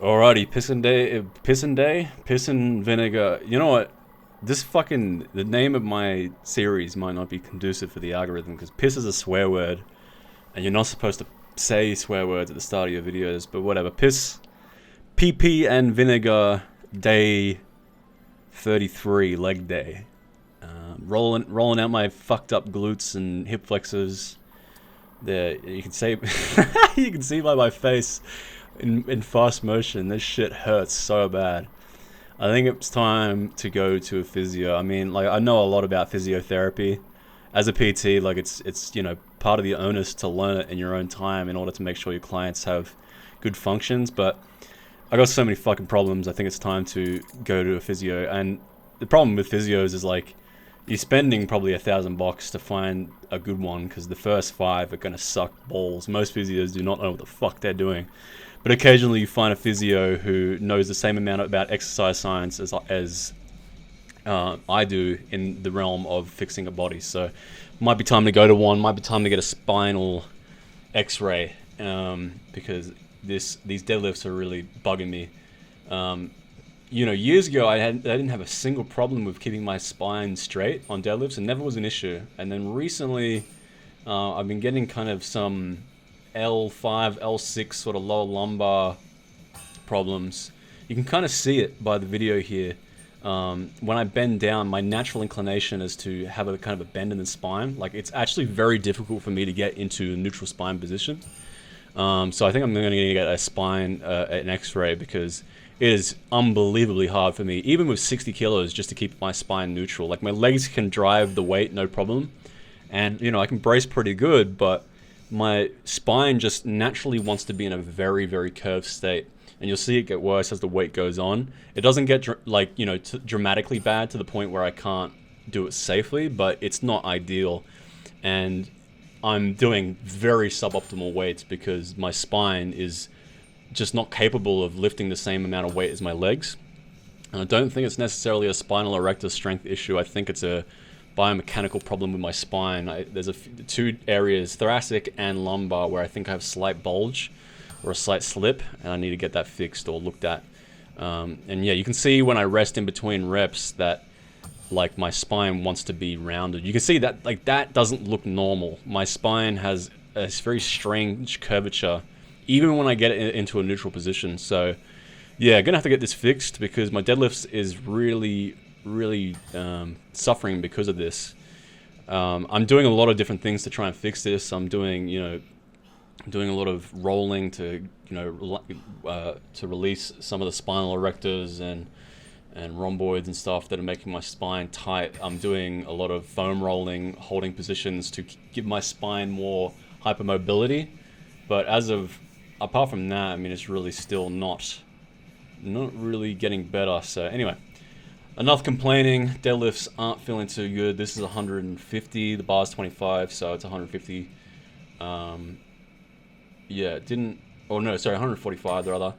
Alrighty, pissin' vinegar. You know what? The name of my series might not be conducive for the algorithm because piss is a swear word, and you're not supposed to say swear words at the start of your videos. But whatever. PP and vinegar, day 33, leg day. Rolling out my fucked up glutes and hip flexors. There, you can see, you can see by my face in fast motion. This shit hurts so bad. I think it's time to go to a physio. I mean, like, I know a lot about physiotherapy. As a PT, like, it's part of the onus to learn it in your own time in order to make sure your clients have good functions. But I got so many fucking problems. I think it's time to go to a physio. And the problem with physios is, like, you're spending probably $1,000 to find a good one because the first five are gonna suck balls. Most physios do not know what the fuck they're doing. But occasionally you find a physio who knows the same amount about exercise science as I do in the realm of fixing a body. So might be time to go to one, might be time to get a spinal x-ray because these deadlifts are really bugging me. Years ago I didn't have a single problem with keeping my spine straight on deadlifts. It never was an issue. And then recently I've been getting kind of some L5, L6 sort of lower lumbar problems. You can kind of see it by the video here. When I bend down, my natural inclination is to have a kind of a bend in the spine. Like, it's actually very difficult for me to get into a neutral spine position. So I think I'm going to get an x-ray because it is unbelievably hard for me, even with 60 kilos, just to keep my spine neutral. Like, my legs can drive the weight, no problem. And, I can brace pretty good, but my spine just naturally wants to be in a very, very curved state. And you'll see it get worse as the weight goes on. It doesn't get dramatically bad to the point where I can't do it safely, but it's not ideal. And I'm doing very suboptimal weights because my spine is just not capable of lifting the same amount of weight as my legs. And I don't think it's necessarily a spinal erector strength issue. I think it's a biomechanical problem with my spine. There's two areas, thoracic and lumbar, where I think I have slight bulge or a slight slip, and I need to get that fixed or looked at. And yeah, you can see when I rest in between reps that, like, my spine wants to be rounded. You can see that, like, that doesn't look normal. My spine has a very strange curvature, even when I get it into a neutral position. So yeah, gonna have to get this fixed because my deadlifts is really suffering because of this. I'm doing a lot of different things to try and fix this. I'm doing a lot of rolling to to release some of the spinal erectors and rhomboids and stuff that are making my spine tight. I'm doing a lot of foam rolling, holding positions to give my spine more hypermobility. But apart from that, I mean, it's really still not really getting better. So anyway, enough complaining. Deadlifts aren't feeling too good. This is 150. The bar's 25, so it's 150. Yeah, 145 rather.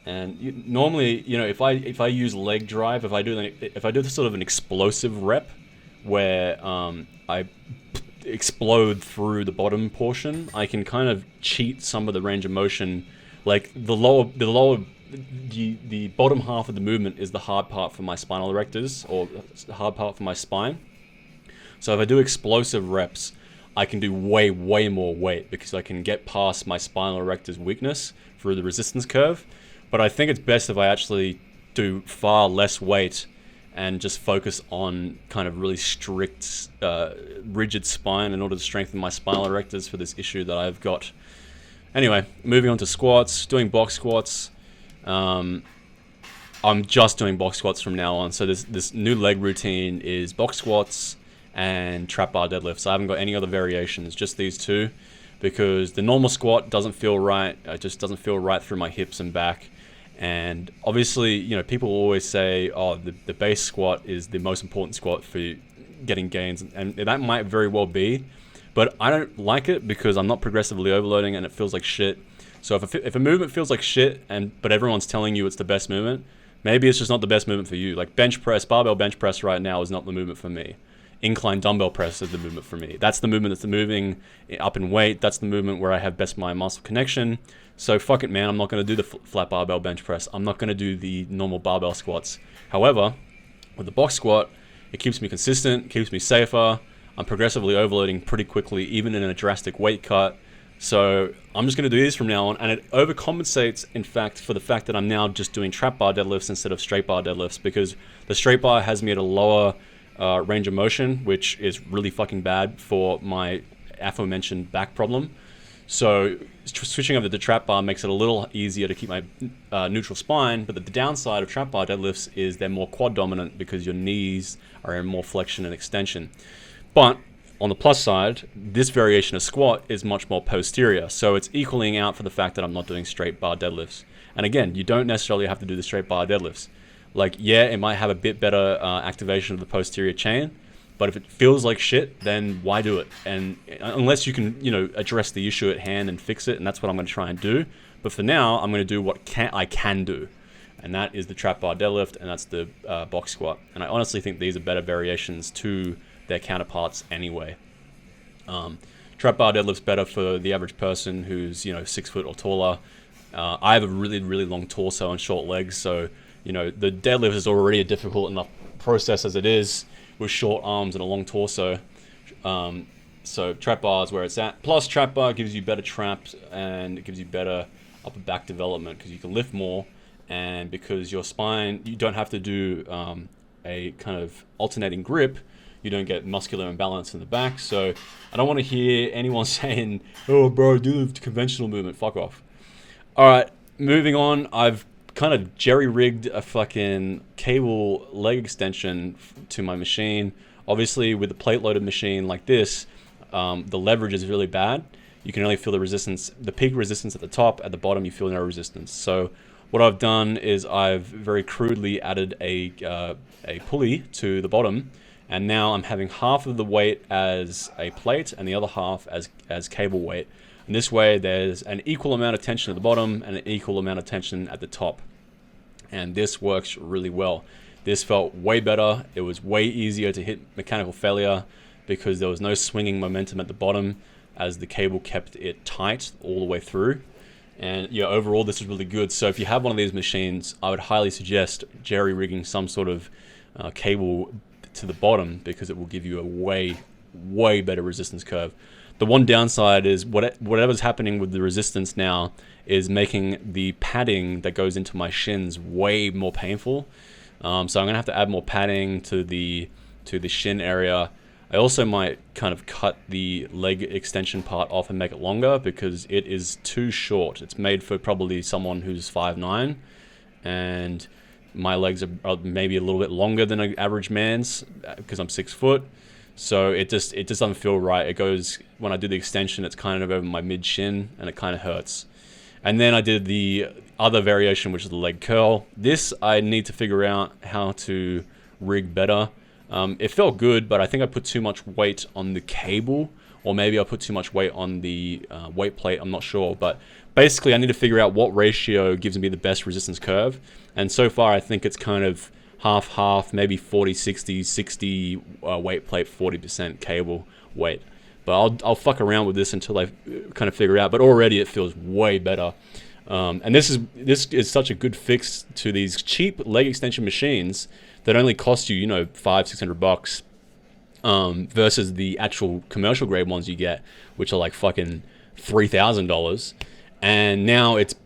And normally, if I use leg drive, if I do this sort of an explosive rep where I explode through the bottom portion, I can kind of cheat some of the range of motion. Like the bottom half of the movement is the hard part for my spinal erectors, or the hard part for my spine. So if I do explosive reps, I can do way more weight because I can get past my spinal erector's weakness through the resistance curve. But I think it's best if I actually do far less weight and just focus on kind of really strict, rigid spine in order to strengthen my spinal erectors for this issue that I've got. Anyway, moving on to squats, doing box squats. I'm just doing box squats from now on. So this new leg routine is box squats and trap bar deadlifts. I haven't got any other variations, just these two, because the normal squat doesn't feel right. It just doesn't feel right through my hips and back. And obviously, people always say, oh, the base squat is the most important squat for getting gains, and that might very well be, but I don't like it because I'm not progressively overloading and it feels like shit. So if a movement feels like shit, but everyone's telling you it's the best movement, maybe it's just not the best movement for you. Like bench press, barbell bench press right now is not the movement for me. incline dumbbell press is the movement for me. That's the movement that's moving up in weight. That's the movement where I have best mind muscle connection. So fuck it, man. I'm not going to do the flat barbell bench press. I'm not going to do the normal barbell squats. However, with the box squat, it keeps me consistent, keeps me safer. I'm progressively overloading pretty quickly, even in a drastic weight cut. So I'm just going to do this from now on, and it overcompensates, in fact, for the fact that I'm now just doing trap bar deadlifts instead of straight bar deadlifts, because the straight bar has me at a lower range of motion, which is really fucking bad for my aforementioned back problem. So switching over to the trap bar makes it a little easier to keep my neutral spine, but the downside of trap bar deadlifts is they're more quad dominant because your knees are in more flexion and extension. But on the plus side, this variation of squat is much more posterior, so it's equaling out for the fact that I'm not doing straight bar deadlifts. And again, you don't necessarily have to do the straight bar deadlifts. Like, yeah, it might have a bit better activation of the posterior chain, but if it feels like shit, then why do it? And unless you can, address the issue at hand and fix it, and that's what I'm going to try and do. But for now, I'm going to do what I can do, and that is the trap bar deadlift, and that's the box squat. And I honestly think these are better variations to their counterparts anyway. Trap bar deadlift's better for the average person who's 6 foot or taller. I have a really, really long torso and short legs, so the deadlift is already a difficult enough process as it is with short arms and a long torso. So trap bar is where it's at. Plus trap bar gives you better traps, and it gives you better upper back development because you can lift more, and because your spine, you don't have to do a kind of alternating grip. You don't get muscular imbalance in the back. So I don't want to hear anyone saying, oh bro, do the conventional movement, fuck off. All right, moving on. I've kind of jerry-rigged a fucking cable leg extension to my machine. Obviously, with a plate-loaded machine like this, the leverage is really bad. You can only feel the resistance, the peak resistance at the top. At the bottom, you feel no resistance. So what I've done is I've very crudely added a pulley to the bottom, and now I'm having half of the weight as a plate and the other half as cable weight. And this way, there's an equal amount of tension at the bottom and an equal amount of tension at the top. And this works really well. This felt way better. It was way easier to hit mechanical failure because there was no swinging momentum at the bottom as the cable kept it tight all the way through. And overall, this is really good. So if you have one of these machines, I would highly suggest jerry-rigging some sort of cable to the bottom because it will give you a way, way better resistance curve. The one downside is whatever's happening with the resistance now is making the padding that goes into my shins way more painful. So I'm gonna have to add more padding to the shin area. I also might kind of cut the leg extension part off and make it longer because it is too short. It's made for probably someone who's 5'9", and my legs are maybe a little bit longer than an average man's because I'm 6 foot. So it just doesn't feel right. It goes, when I do the extension, it's kind of over my mid shin and it kind of hurts. And then I did the other variation, which is the leg curl. This I need to figure out how to rig better. It felt good, but I think I put too much weight on the cable, or maybe I put too much weight on the weight plate. I'm not sure, but basically I need to figure out what ratio gives me the best resistance curve. And so far I think it's kind of half, maybe 40-60, 60 weight plate, 40% cable weight. But I'll fuck around with this until I kind of figure out. But already it feels way better. And this is such a good fix to these cheap leg extension machines that only cost you, $500-600 versus the actual commercial grade ones you get, which are like fucking $3,000. And now it's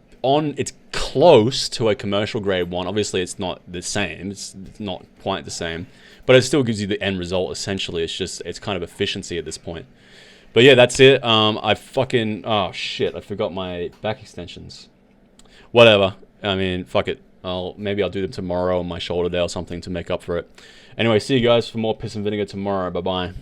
close to a commercial grade one. Obviously it's not the same, it's not quite the same, but it still gives you the end result essentially. It's kind of efficiency at this point. But yeah, that's it. Oh shit, I forgot my back extensions. Whatever, I mean, fuck it. Maybe I'll do them tomorrow on my shoulder day or something to make up for it. Anyway, see you guys for more Piss and Vinegar tomorrow. Bye bye.